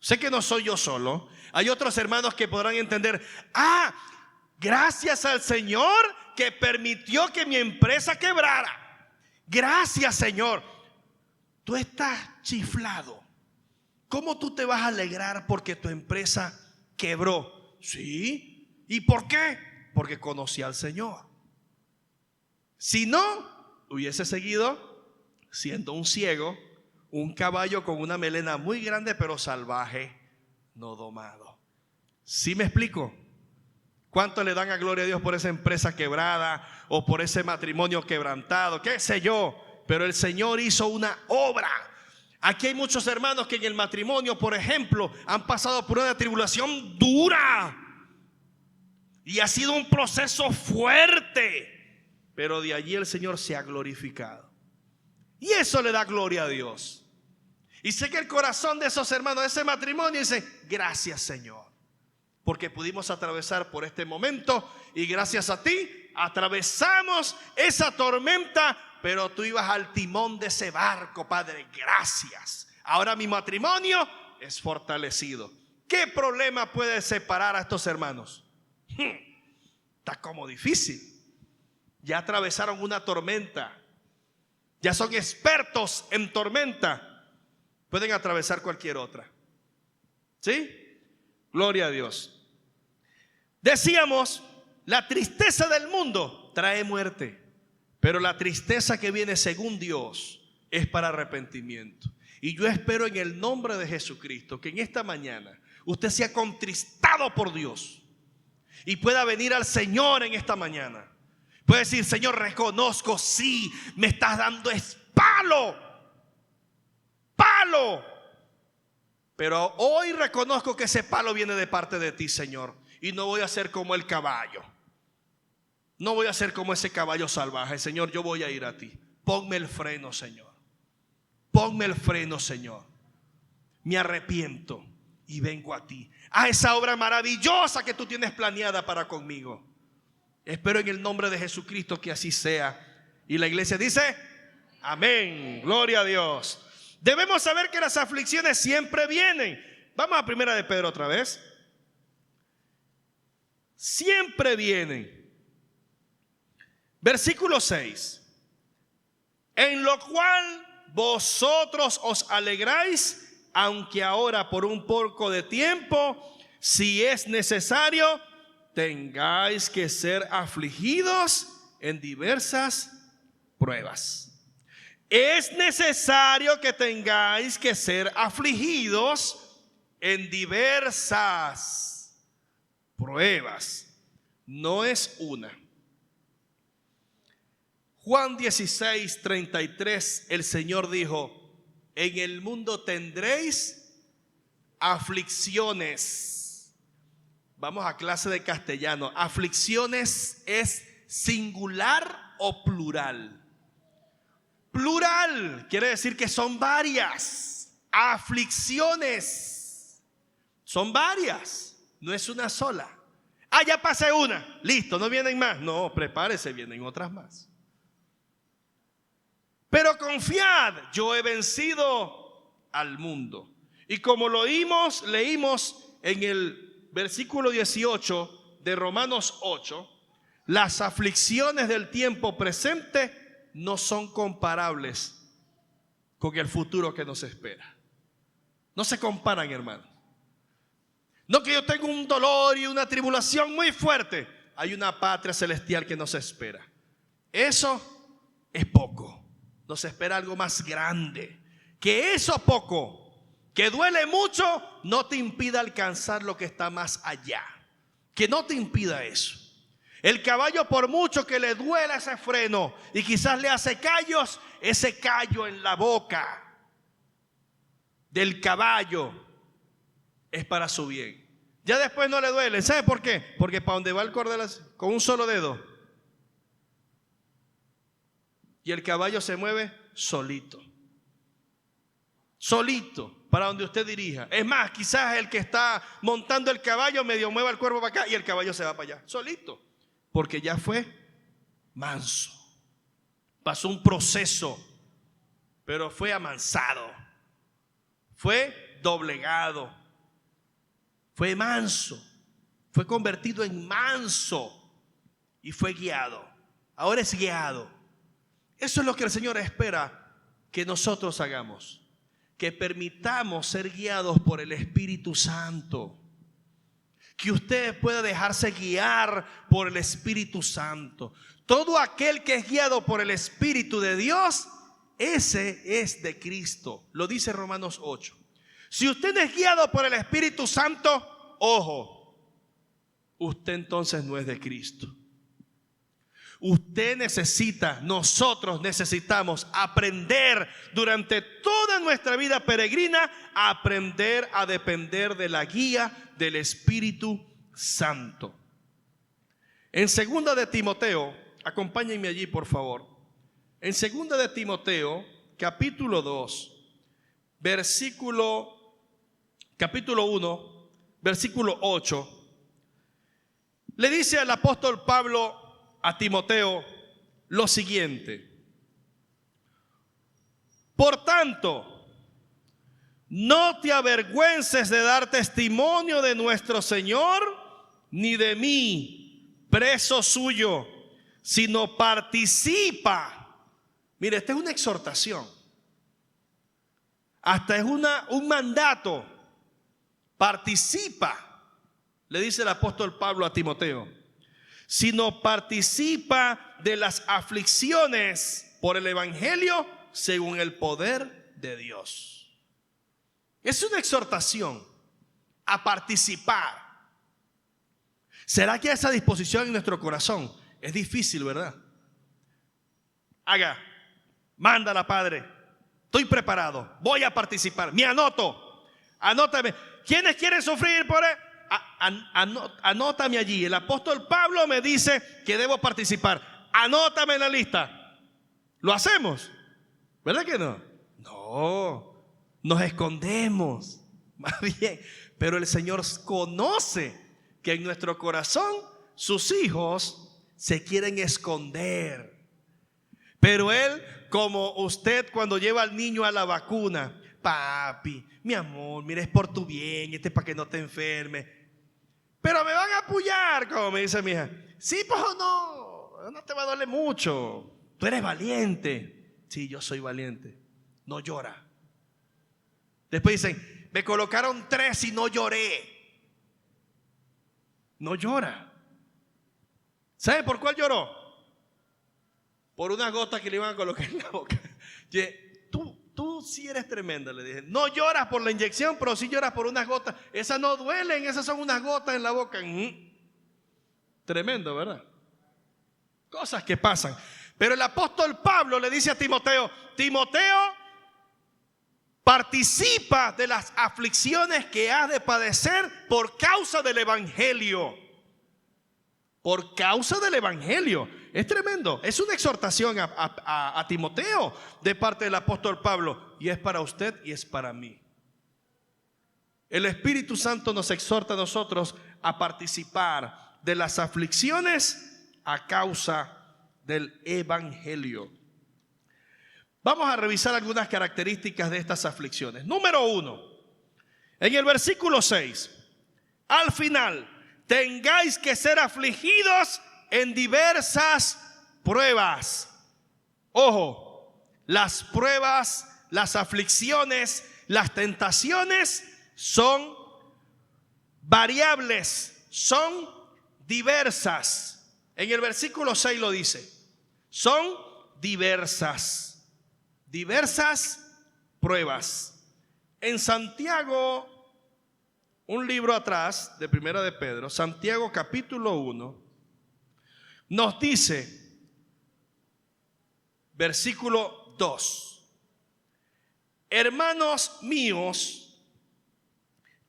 sé que no soy yo solo, hay otros hermanos que podrán entender, gracias al Señor que permitió que mi empresa quebrara. Gracias, Señor. Tú estás chiflado. ¿Cómo tú te vas a alegrar porque tu empresa quebró? Sí. ¿Y por qué? Porque conocí al Señor. Si no, hubiese seguido siendo un ciego, un caballo con una melena muy grande pero salvaje, no domado. ¿Sí me explico? ¿Cuánto le dan a gloria a Dios por esa empresa quebrada o por ese matrimonio quebrantado? ¿Qué sé yo? Pero el Señor hizo una obra. Aquí hay muchos hermanos que en el matrimonio, por ejemplo, han pasado por una tribulación dura. Y ha sido un proceso fuerte. Pero de allí el Señor se ha glorificado. Y eso le da gloria a Dios. Y sé que el corazón de esos hermanos, de ese matrimonio, dice, gracias, Señor, porque pudimos atravesar por este momento y gracias a ti atravesamos esa tormenta, pero tú ibas al timón de ese barco, Padre, gracias. Ahora mi matrimonio es fortalecido. ¿Qué problema puede separar a estos hermanos? Está como difícil. Ya atravesaron una tormenta, ya son expertos en tormenta, pueden atravesar cualquier otra. ¿Sí? Gloria a Dios. Decíamos, la tristeza del mundo trae muerte. Pero la tristeza que viene según Dios es para arrepentimiento. Y yo espero en el nombre de Jesucristo que en esta mañana usted sea contristado por Dios y pueda venir al Señor en esta mañana. Puede decir: Señor, reconozco, sí, me estás dando es palo, pero hoy reconozco que ese palo viene de parte de ti, Señor, y no voy a ser como el caballo. No voy a ser como ese caballo salvaje. Señor, yo voy a ir a ti. Ponme el freno, Señor. Ponme el freno, Señor. Me arrepiento y vengo a ti, a esa obra maravillosa que tú tienes planeada para conmigo. Espero en el nombre de Jesucristo que así sea. Y la iglesia dice: amén, gloria a Dios. Debemos saber que las aflicciones siempre vienen. Vamos a Primera de Pedro otra vez. Siempre vienen. Versículo 6. En lo cual vosotros os alegráis, aunque ahora por un poco de tiempo, si es necesario, tengáis que ser afligidos en diversas pruebas. Es necesario que tengáis que ser afligidos en diversas pruebas. No es una. Juan 16:33, el Señor dijo: en el mundo tendréis aflicciones. Vamos a clase de castellano. ¿Aflicciones es singular o plural? Plural quiere decir que son varias. Aflicciones son varias, no es una sola. Ya pasé una, listo, no vienen más. No, prepárese, vienen otras más. Pero confiad, yo he vencido al mundo. Y como leímos en el versículo 18 de Romanos 8, las aflicciones del tiempo presente no son comparables con el futuro que nos espera. No se comparan, hermano. No que yo tengo un dolor y una tribulación muy fuerte. Hay una patria celestial que nos espera. Eso es poco. Nos espera algo más grande. Que eso poco, que duele mucho, no te impida alcanzar lo que está más allá. Que no te impida eso. El caballo, por mucho que le duela ese freno y quizás le hace callos, ese callo en la boca del caballo es para su bien. Ya después no le duele. ¿Sabe por qué? Porque para donde va el cordel con un solo dedo, y el caballo se mueve solito. Solito, para donde usted dirija. Es más, quizás el que está montando el caballo medio mueva el cuerpo para acá y el caballo se va para allá. Solito. Porque ya fue manso. Pasó un proceso, pero fue amansado. Fue doblegado. Fue manso. Fue convertido en manso. Y fue guiado. Ahora es guiado. Eso es lo que el Señor espera que nosotros hagamos. Que permitamos ser guiados por el Espíritu Santo. Que usted pueda dejarse guiar por el Espíritu Santo. Todo aquel que es guiado por el Espíritu de Dios, ese es de Cristo. Lo dice Romanos 8. Si usted es guiado por el Espíritu Santo, ojo, usted entonces no es de Cristo. Usted necesita, nosotros necesitamos aprender durante toda nuestra vida peregrina, a aprender a depender de la guía del Espíritu Santo. En 2 de Timoteo, acompáñenme allí por favor. En 2 de Timoteo, capítulo 2, capítulo 1, versículo 8, le dice al apóstol Pablo a Timoteo lo siguiente: por tanto, no te avergüences de dar testimonio de nuestro Señor, ni de mí, preso suyo, sino participa. Mire, esta es una exhortación, hasta es un mandato. Participa, le dice el apóstol Pablo a Timoteo, sino participa de las aflicciones por el evangelio según el poder de Dios. Es una exhortación a participar. ¿Será que hay esa disposición en nuestro corazón? Es difícil, ¿verdad? Mándala, Padre. Estoy preparado, voy a participar. Me anoto. Anótame. ¿Quiénes quieren sufrir por él? Anótame allí. El apóstol Pablo me dice que debo participar. Anótame en la lista. ¿Lo hacemos? ¿Verdad que no? No, nos escondemos. Más bien, pero el Señor conoce que en nuestro corazón sus hijos se quieren esconder. Pero Él, como usted cuando lleva al niño a la vacuna: papi, mi amor, mira, es por tu bien, este es para que no te enferme. Pero me van a apoyar, como me dice mi hija. Sí, pues no te va a doler mucho. Tú eres valiente. Sí, yo soy valiente. No llora. Después dicen: me colocaron 3 y no lloré. No llora. ¿Sabe por cuál lloró? Por unas gotas que le iban a colocar en la boca. Tú sí eres tremenda, le dije. No lloras por la inyección, pero sí lloras por unas gotas. Esas no duelen, esas son unas gotas en la boca. Tremendo, ¿verdad? Cosas que pasan. Pero el apóstol Pablo le dice a Timoteo: Timoteo, participa de las aflicciones que has de padecer por causa del evangelio. Por causa del evangelio. Es tremendo. Es una exhortación a Timoteo de parte del apóstol Pablo. Y es para usted y es para mí. El Espíritu Santo nos exhorta a nosotros a participar de las aflicciones a causa del evangelio. Vamos a revisar algunas características de estas aflicciones. Número 1, en el versículo 6, al final: tengáis que ser afligidos en diversas pruebas. Ojo, las pruebas, las aflicciones, las tentaciones son variables, son diversas. En el versículo 6 lo dice: son diversas pruebas. En Santiago, un libro atrás de Primera de Pedro, Santiago capítulo 1, nos dice, versículo 2: hermanos míos,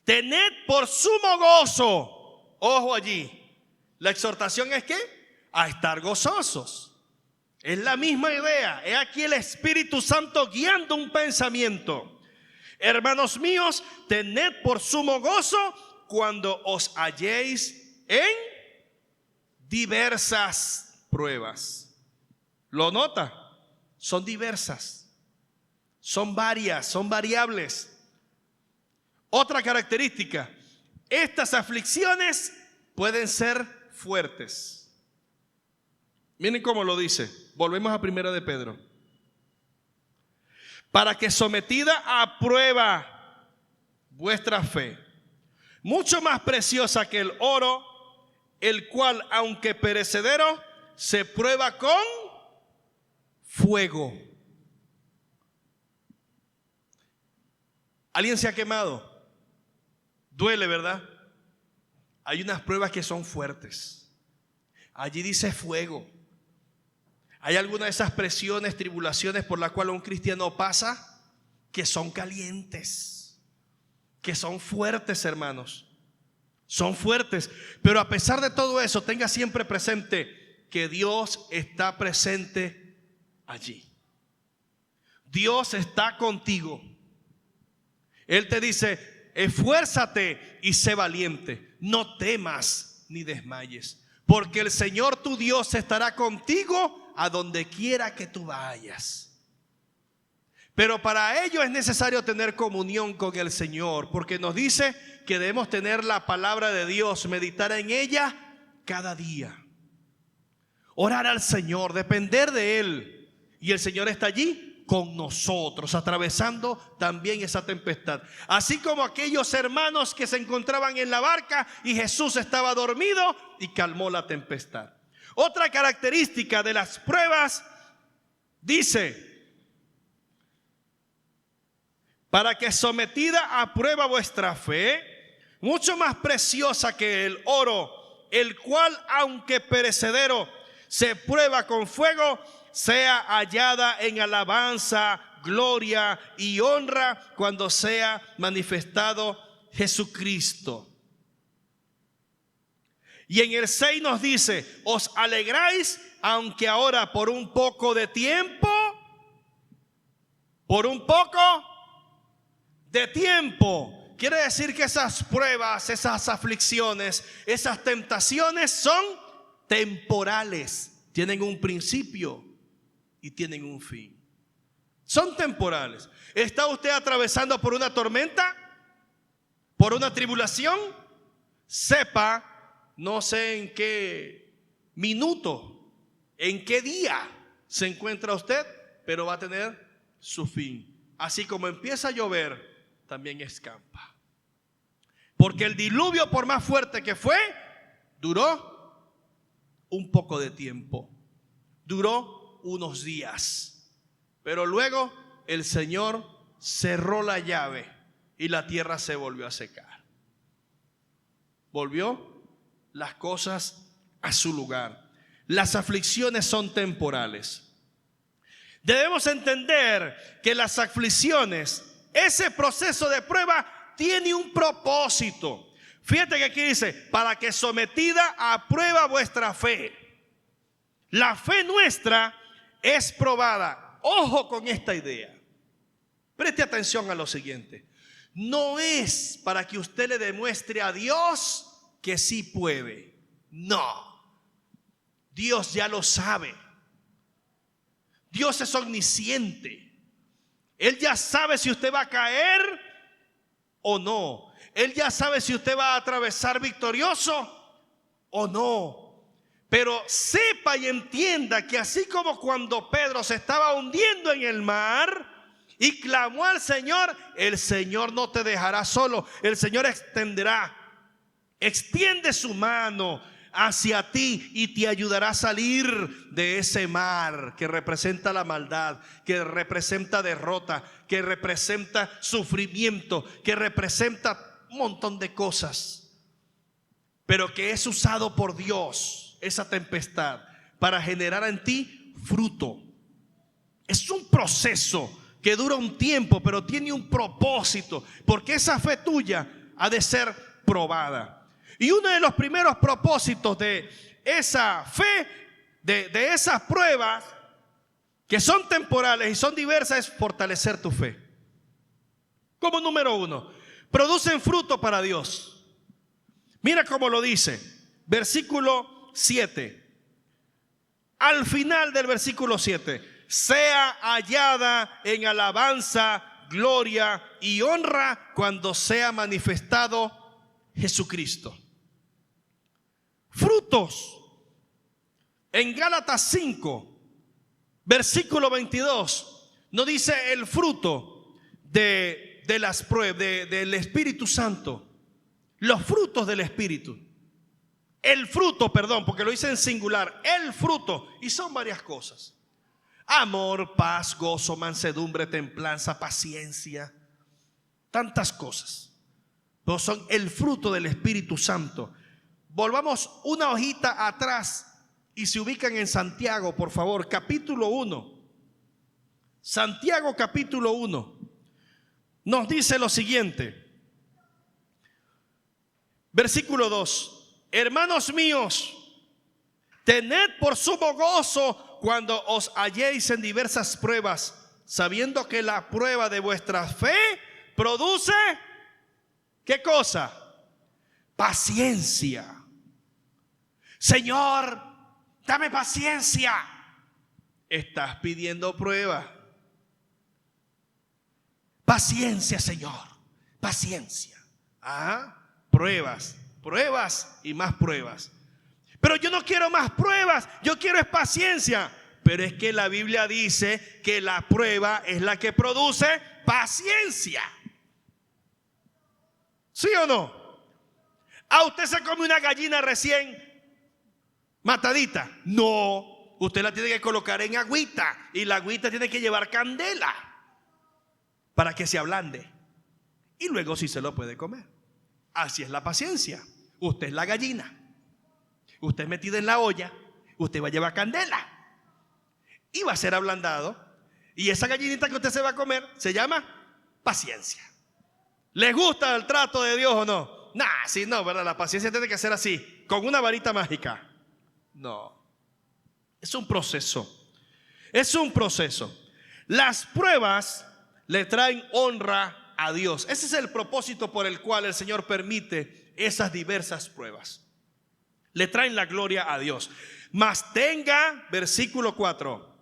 tened por sumo gozo. Ojo allí, la exhortación es ¿qué? A estar gozosos. Es la misma idea. He aquí el Espíritu Santo guiando un pensamiento. Hermanos míos, tened por sumo gozo cuando os halléis en diversas pruebas. ¿Lo nota? Son diversas, son varias, son variables. Otra característica: estas aflicciones pueden ser fuertes. Miren cómo lo dice. Volvemos a Primera de Pedro. Para que sometida a prueba vuestra fe, mucho más preciosa que el oro, el cual aunque perecedero, se prueba con fuego. ¿Alguien se ha quemado? Duele, ¿verdad? Hay unas pruebas que son fuertes. Allí dice fuego. Hay algunas de esas presiones, tribulaciones por las cuales un cristiano pasa que son calientes, que son fuertes, hermanos. Son fuertes. Pero a pesar de todo eso, tenga siempre presente que Dios está presente allí. Dios está contigo. Él te dice: esfuérzate y sé valiente. No temas ni desmayes, porque el Señor tu Dios estará contigo a donde quiera que tú vayas. Pero para ello es necesario tener comunión con el Señor, porque nos dice que debemos tener la palabra de Dios, meditar en ella cada día, orar al Señor, depender de Él. Y el Señor está allí con nosotros, atravesando también esa tempestad. Así como aquellos hermanos que se encontraban en la barca y Jesús estaba dormido y calmó la tempestad. Otra característica de las pruebas dice: para que sometida a prueba vuestra fe, mucho más preciosa que el oro, el cual aunque perecedero se prueba con fuego, sea hallada en alabanza, gloria y honra cuando sea manifestado Jesucristo. Y en el 6 nos dice: os alegráis, aunque ahora por un poco de tiempo, quiere decir que esas pruebas, esas aflicciones, esas tentaciones son temporales. Tienen un principio y tienen un fin. Son temporales. ¿Está usted atravesando por una tormenta? ¿Por una tribulación? Sepa, no sé en qué minuto, en qué día se encuentra usted, pero va a tener su fin. Así como empieza a llover, también escampa. Porque el diluvio, por más fuerte que fue, duró un poco de tiempo, duró unos días, pero luego el Señor cerró la llave y la tierra se volvió a secar. Volvió las cosas a su lugar. Las aflicciones son temporales. Debemos entender que las aflicciones, ese proceso de prueba, tiene un propósito. Fíjate que aquí dice: para que sometida a prueba vuestra fe. La fe nuestra es probada. Ojo con esta idea. Preste atención a lo siguiente. No es para que usted le demuestre a Dios que sí puede. No. Dios ya lo sabe. Dios es omnisciente. Él ya sabe si usted va a caer o no. Él ya sabe si usted va a atravesar victorioso o no. Pero sepa y entienda que así como cuando Pedro se estaba hundiendo en el mar y clamó al Señor, el Señor no te dejará solo. El Señor extiende su mano hacia ti y te ayudará a salir de ese mar que representa la maldad, que representa derrota, que representa sufrimiento, que representa un montón de cosas, pero que es usado por Dios, esa tempestad, para generar en ti fruto. Es un proceso que dura un tiempo, pero tiene un propósito, porque esa fe tuya ha de ser probada. Y uno de los primeros propósitos de esa fe, de esas pruebas que son temporales y son diversas, es fortalecer tu fe. Como número 1, producen fruto para Dios. Mira cómo lo dice, versículo 7. Al final del versículo 7, sea hallada en alabanza, gloria y honra cuando sea manifestado Jesucristo. Frutos. En Gálatas 5, versículo 22, nos dice el fruto de las pruebas, del Espíritu Santo. Los frutos del Espíritu. El fruto, perdón, porque lo dice en singular. El fruto, y son varias cosas: amor, paz, gozo, mansedumbre, templanza, paciencia. Tantas cosas. Pero son el fruto del Espíritu Santo. Volvamos una hojita atrás y se ubican en Santiago, por favor, capítulo 1. Santiago capítulo 1 nos dice lo siguiente. Versículo 2. Hermanos míos, tened por sumo gozo cuando os halléis en diversas pruebas, sabiendo que la prueba de vuestra fe produce, ¿qué cosa? Paciencia. Señor, dame paciencia. Estás pidiendo prueba. Paciencia, Señor, paciencia. Pruebas, pruebas y más pruebas. Pero yo no quiero más pruebas, yo quiero es paciencia. Pero es que la Biblia dice que la prueba es la que produce paciencia. ¿Sí o no? A usted se come una gallina recién matadita. No, usted la tiene que colocar en agüita y la agüita tiene que llevar candela para que se ablande. Y luego sí se lo puede comer. Así es la paciencia. Usted es la gallina. Usted es metido en la olla. Usted va a llevar candela y va a ser ablandado. Y esa gallinita que usted se va a comer se llama paciencia. ¿Les gusta el trato de Dios o no? Nah, sí, no, ¿verdad? La paciencia tiene que ser así, con una varita mágica. No. Es un proceso. Es un proceso. Las pruebas le traen honra a Dios. Ese es el propósito por el cual el Señor permite esas diversas pruebas. Le traen la gloria a Dios. Mas tenga, versículo 4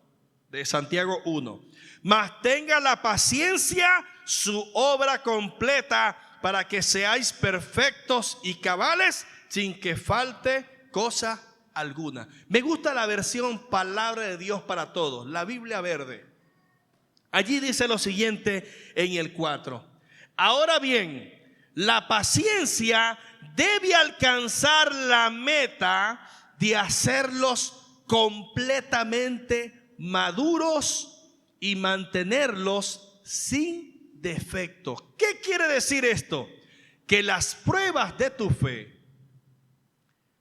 de Santiago 1. Mas tenga la paciencia su obra completa, para que seáis perfectos y cabales, sin que falte cosa alguna. Me gusta la versión Palabra de Dios para Todos, la Biblia Verde. Allí dice lo siguiente en el 4. Ahora bien, la paciencia debe alcanzar la meta de hacerlos completamente maduros y mantenerlos sin defecto. ¿Qué quiere decir esto? Que las pruebas de tu fe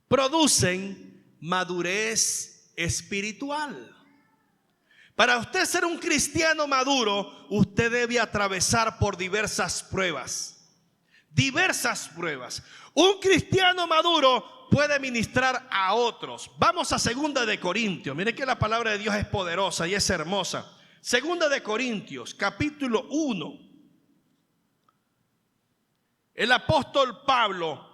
producen madurez espiritual. Para usted ser un cristiano maduro, usted debe atravesar por diversas pruebas. Diversas pruebas. Un cristiano maduro puede ministrar a otros. Vamos a 2 de Corintios. Mire que la palabra de Dios es poderosa y es hermosa. 2 de Corintios, capítulo 1. El apóstol Pablo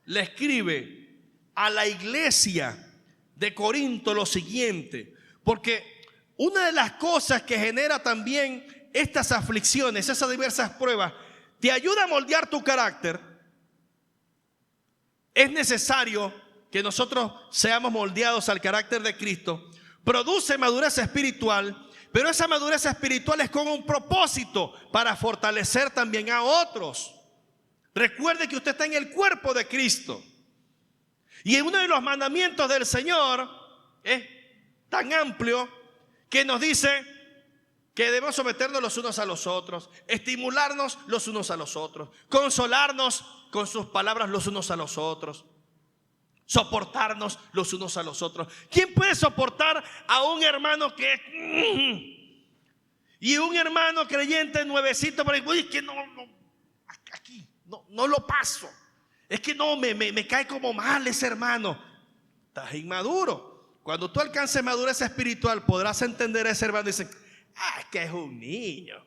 le escribe a la iglesia de Corinto lo siguiente, porque una de las cosas que genera también estas aflicciones, esas diversas pruebas, te ayuda a moldear tu carácter. Es necesario que nosotros seamos moldeados al carácter de Cristo. Produce madurez espiritual, pero esa madurez espiritual es con un propósito, para fortalecer también a otros. Recuerde que usted está en el cuerpo de Cristo. Y uno de los mandamientos del Señor es tan amplio que nos dice que debemos someternos los unos a los otros, estimularnos los unos a los otros, consolarnos con sus palabras los unos a los otros, soportarnos los unos a los otros. ¿Quién puede soportar a un hermano que y un hermano creyente nuevecito por ahí? Uy, que aquí no lo paso. Es que no, me cae como mal ese hermano. Estás inmaduro. Cuando tú alcances madurez espiritual, podrás entender a ese hermano y decir: es que es un niño.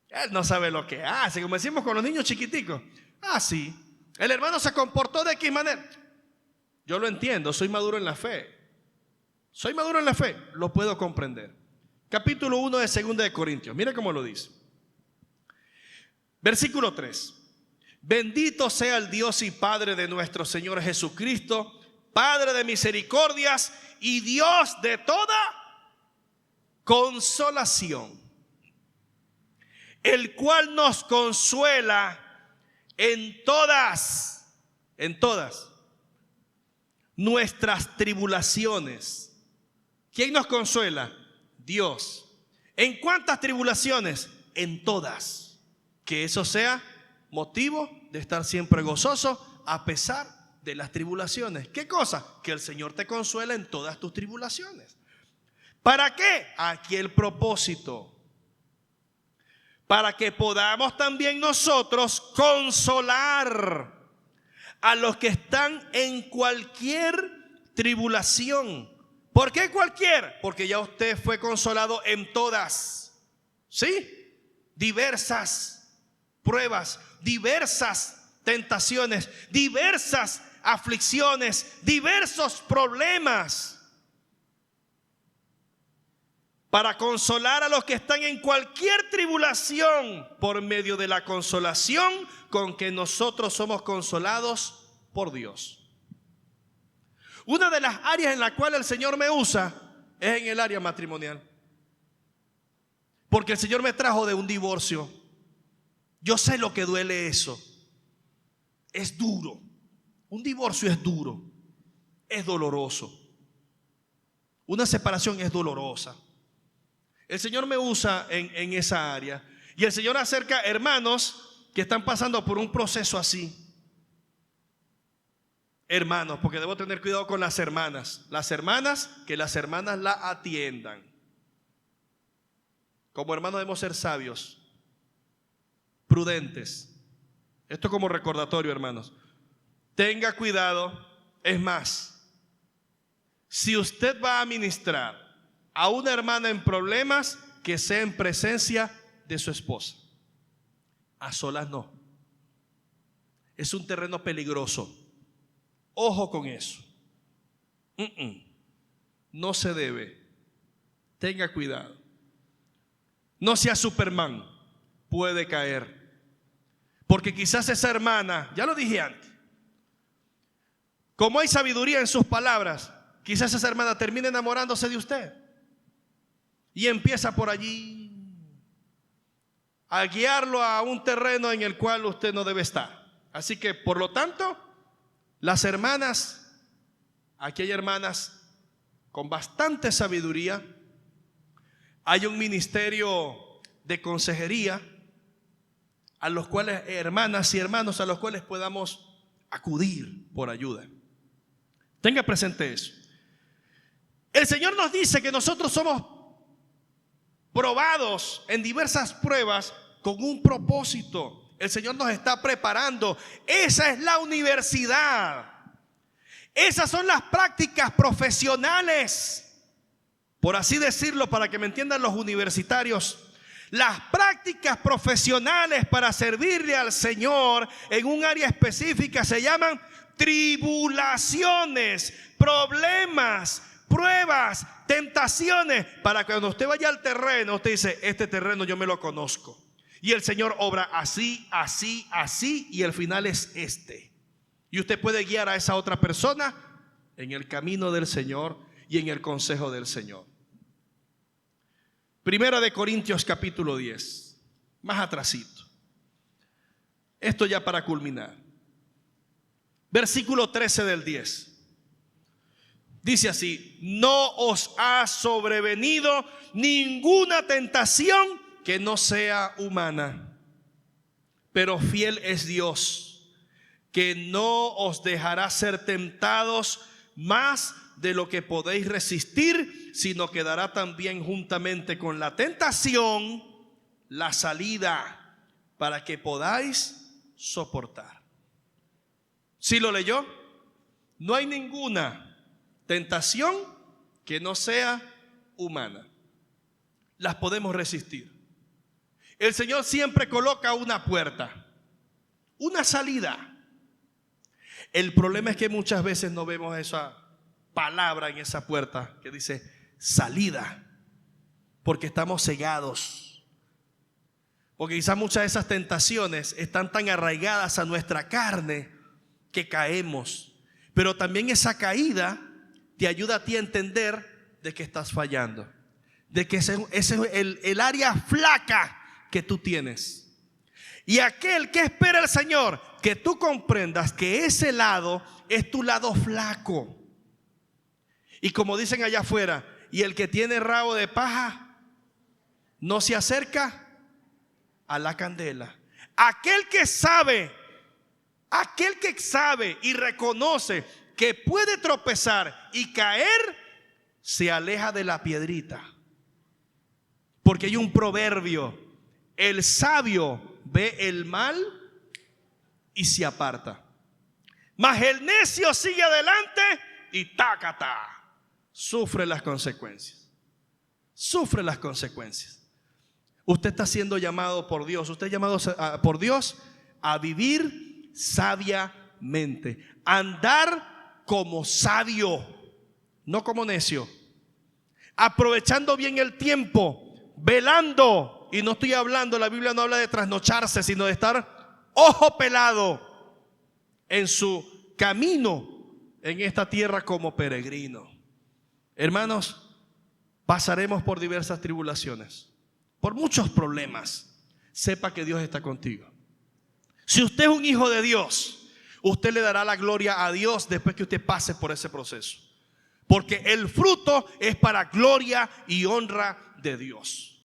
Él no sabe lo que hace. Como decimos con los niños chiquiticos. Sí. El hermano se comportó de X manera. Yo lo entiendo, soy maduro en la fe. Soy maduro en la fe, lo puedo comprender. Capítulo 1 de 2 de Corintios. Mira cómo lo dice. Versículo 3. Bendito sea el Dios y Padre de nuestro Señor Jesucristo, Padre de misericordias y Dios de toda consolación, el cual nos consuela en todas nuestras tribulaciones. ¿Quién nos consuela? Dios. ¿En cuántas tribulaciones? En todas. Que eso sea motivo de estar siempre gozoso a pesar de las tribulaciones. ¿Qué cosa? Que el Señor te consuela en todas tus tribulaciones. ¿Para qué? Aquí el propósito. Para que podamos también nosotros consolar a los que están en cualquier tribulación. ¿Por qué cualquier? Porque ya usted fue consolado en todas. ¿Sí? Diversas pruebas, diversas tentaciones, diversas aflicciones, diversos problemas. Para consolar a los que están en cualquier tribulación por medio de la consolación con que nosotros somos consolados por Dios. Una de las áreas en la cual el Señor me usa es en el área matrimonial. Porque el Señor me trajo de un divorcio. Yo sé lo que duele eso. Es duro. Un divorcio es duro. es doloroso. Una separación es dolorosa. El Señor me usa en esa área. Y el Señor acerca hermanos que están pasando por un proceso así. Hermanos, porque debo tener cuidado con las hermanas. Las hermanas, que las hermanas la atiendan. Como hermanos debemos ser sabios, prudentes. Esto como recordatorio, hermanos. Tenga cuidado. Es más, si usted va a ministrar a una hermana en problemas, que sea en presencia de su esposa. A solas no. Es un terreno peligroso. Ojo con eso. No se debe. Tenga cuidado. No sea Superman. Puede caer. Porque quizás esa hermana, ya lo dije antes, como hay sabiduría en sus palabras, quizás esa hermana termine enamorándose de usted. Y empieza por allí a guiarlo a un terreno en el cual usted no debe estar. Así que, por lo tanto, las hermanas, aquí hay hermanas con bastante sabiduría. Hay un ministerio de consejería a los cuales, hermanas y hermanos, a los cuales podamos acudir por ayuda. Tenga presente eso. El Señor nos dice que nosotros somos probados en diversas pruebas con un propósito. El Señor nos está preparando. Esa es la universidad. Esas son las prácticas profesionales, por así decirlo, para que me entiendan los universitarios. Las prácticas profesionales para servirle al Señor en un área específica se llaman tribulaciones, problemas, pruebas, tentaciones. Para cuando usted vaya al terreno, usted dice: este terreno yo me lo conozco. Y el Señor obra así, así, así, y el final es este. Y usted puede guiar a esa otra persona en el camino del Señor y en el consejo del Señor. Primera de Corintios capítulo 10, más atrasito. Esto ya para culminar. Versículo 13 del 10. Dice así: no os ha sobrevenido ninguna tentación que no sea humana, pero fiel es Dios, que no os dejará ser tentados más de lo que podéis resistir, sino que dará también juntamente con la tentación la salida para que podáis soportar. ¿Sí lo leyó? No hay ninguna tentación que no sea humana. Las podemos resistir. El Señor siempre coloca una puerta, una salida. El problema es que muchas veces no vemos esa palabra en esa puerta que dice salida, porque estamos cegados. Porque quizás muchas de esas tentaciones están tan arraigadas a nuestra carne que caemos. Pero también esa caída te ayuda a ti a entender de que estás fallando, de que ese es el área flaca que tú tienes. Y aquel que espera al Señor, que tú comprendas que ese lado es tu lado flaco. Y como dicen allá afuera, y el que tiene rabo de paja no se acerca a la candela. Aquel que sabe y reconoce que puede tropezar y caer, se aleja de la piedrita. Porque hay un proverbio: el sabio ve el mal y se aparta, mas el necio sigue adelante y tácata, sufre las consecuencias. Sufre las consecuencias. Usted está siendo llamado por Dios. Usted es llamado por Dios a vivir sabiamente, andar como sabio, no como necio, aprovechando bien el tiempo, velando. Y no estoy hablando, la Biblia no habla de trasnocharse, sino de estar ojo pelado en su camino en esta tierra como peregrino. Hermanos, pasaremos por diversas tribulaciones, por muchos problemas. Sepa que Dios está contigo. Si usted es un hijo de Dios, usted le dará la gloria a Dios después que usted pase por ese proceso. Porque el fruto es para gloria y honra de Dios.